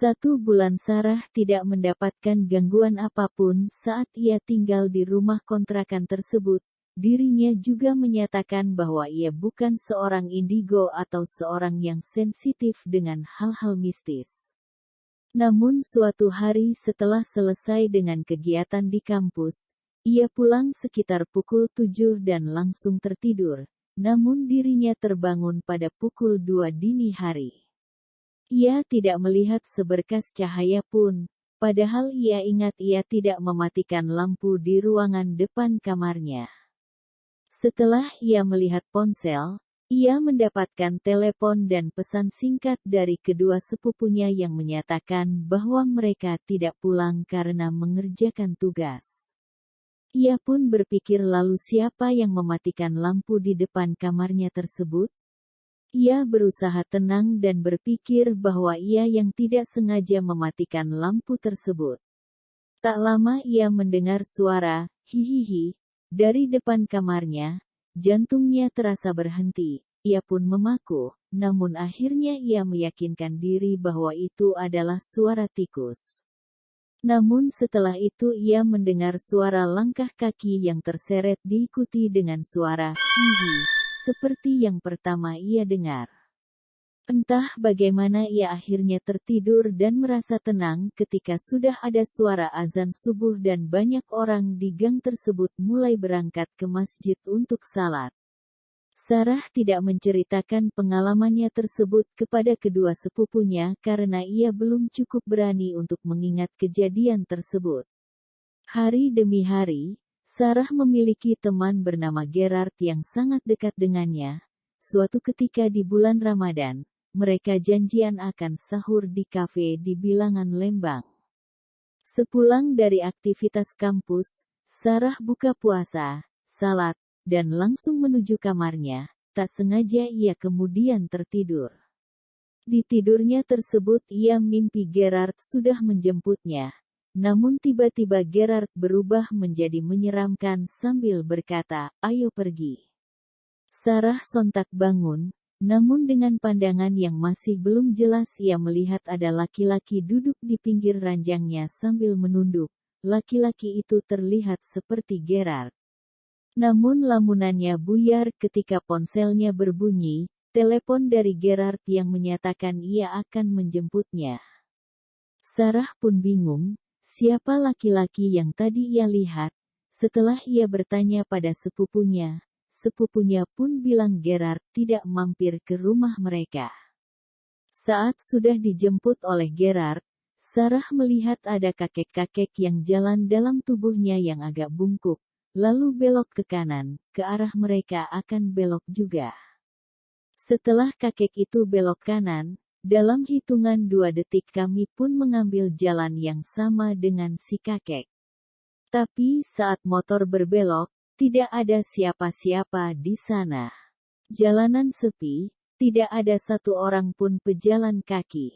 1 bulan Sarah tidak mendapatkan gangguan apapun saat ia tinggal di rumah kontrakan tersebut. Dirinya juga menyatakan bahwa ia bukan seorang indigo atau seorang yang sensitif dengan hal-hal mistis. Namun suatu hari setelah selesai dengan kegiatan di kampus, ia pulang sekitar pukul 7 dan langsung tertidur. Namun dirinya terbangun pada pukul 2 dini hari. Ia tidak melihat seberkas cahaya pun, padahal ia ingat ia tidak mematikan lampu di ruangan depan kamarnya. Setelah ia melihat ponsel, ia mendapatkan telepon dan pesan singkat dari kedua sepupunya yang menyatakan bahwa mereka tidak pulang karena mengerjakan tugas. Ia pun berpikir, lalu siapa yang mematikan lampu di depan kamarnya tersebut? Ia berusaha tenang dan berpikir bahwa ia yang tidak sengaja mematikan lampu tersebut. Tak lama ia mendengar suara, hihihi, dari depan kamarnya. Jantungnya terasa berhenti. Ia pun memaku, namun akhirnya ia meyakinkan diri bahwa itu adalah suara tikus. Namun setelah itu ia mendengar suara langkah kaki yang terseret diikuti dengan suara, hihi, seperti yang pertama ia dengar. Entah bagaimana ia akhirnya tertidur dan merasa tenang ketika sudah ada suara azan subuh dan banyak orang di gang tersebut mulai berangkat ke masjid untuk salat. Sarah tidak menceritakan pengalamannya tersebut kepada kedua sepupunya karena ia belum cukup berani untuk mengingat kejadian tersebut. Hari demi hari, Sarah memiliki teman bernama Gerard yang sangat dekat dengannya. Suatu ketika di bulan Ramadan, mereka janjian akan sahur di kafe di bilangan Lembang. Sepulang dari aktivitas kampus, Sarah buka puasa, salat, dan langsung menuju kamarnya. Tak sengaja ia kemudian tertidur. Di tidurnya tersebut ia mimpi Gerard sudah menjemputnya. Namun tiba-tiba Gerard berubah menjadi menyeramkan sambil berkata, "Ayo pergi." Sarah sontak bangun, namun dengan pandangan yang masih belum jelas ia melihat ada laki-laki duduk di pinggir ranjangnya sambil menunduk. Laki-laki itu terlihat seperti Gerard. Namun lamunannya buyar ketika ponselnya berbunyi, telepon dari Gerard yang menyatakan ia akan menjemputnya. Sarah pun bingung. Siapa laki-laki yang tadi ia lihat? Setelah ia bertanya pada sepupunya pun bilang Gerard tidak mampir ke rumah mereka. Saat sudah dijemput oleh Gerard, Sarah melihat ada kakek-kakek yang jalan dalam tubuhnya yang agak bungkuk, lalu belok ke kanan, ke arah mereka akan belok juga. Setelah kakek itu belok kanan, dalam hitungan 2 detik kami pun mengambil jalan yang sama dengan si kakek. Tapi saat motor berbelok, tidak ada siapa-siapa di sana. Jalanan sepi, tidak ada satu orang pun pejalan kaki.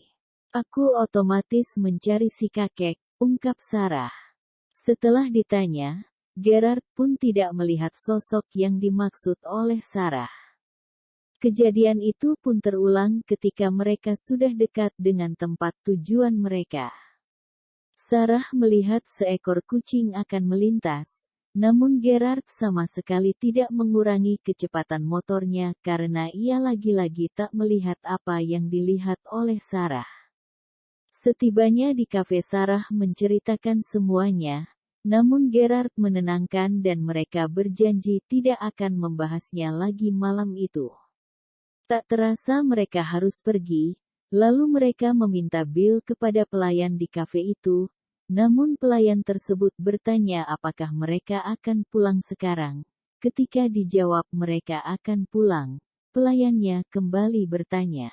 Aku otomatis mencari si kakek, ungkap Sarah. Setelah ditanya, Gerard pun tidak melihat sosok yang dimaksud oleh Sarah. Kejadian itu pun terulang ketika mereka sudah dekat dengan tempat tujuan mereka. Sarah melihat seekor kucing akan melintas, namun Gerard sama sekali tidak mengurangi kecepatan motornya karena ia lagi-lagi tak melihat apa yang dilihat oleh Sarah. Setibanya di kafe Sarah menceritakan semuanya, namun Gerard menenangkan dan mereka berjanji tidak akan membahasnya lagi malam itu. Tak terasa mereka harus pergi, lalu mereka meminta bil kepada pelayan di kafe itu, namun pelayan tersebut bertanya apakah mereka akan pulang sekarang. Ketika dijawab mereka akan pulang, pelayannya kembali bertanya.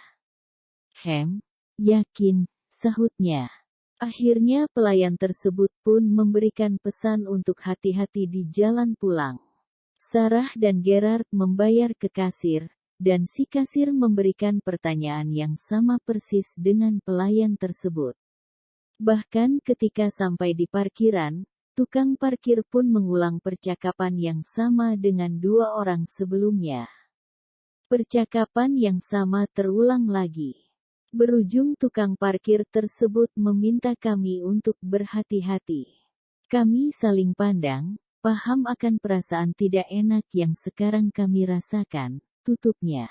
Yakin, sahutnya. Akhirnya pelayan tersebut pun memberikan pesan untuk hati-hati di jalan pulang. Sarah dan Gerard membayar ke kasir, dan si kasir memberikan pertanyaan yang sama persis dengan pelayan tersebut. Bahkan ketika sampai di parkiran, tukang parkir pun mengulang percakapan yang sama dengan 2 orang sebelumnya. Percakapan yang sama terulang lagi. Berujung tukang parkir tersebut meminta kami untuk berhati-hati. Kami saling pandang, paham akan perasaan tidak enak yang sekarang kami rasakan, tutupnya.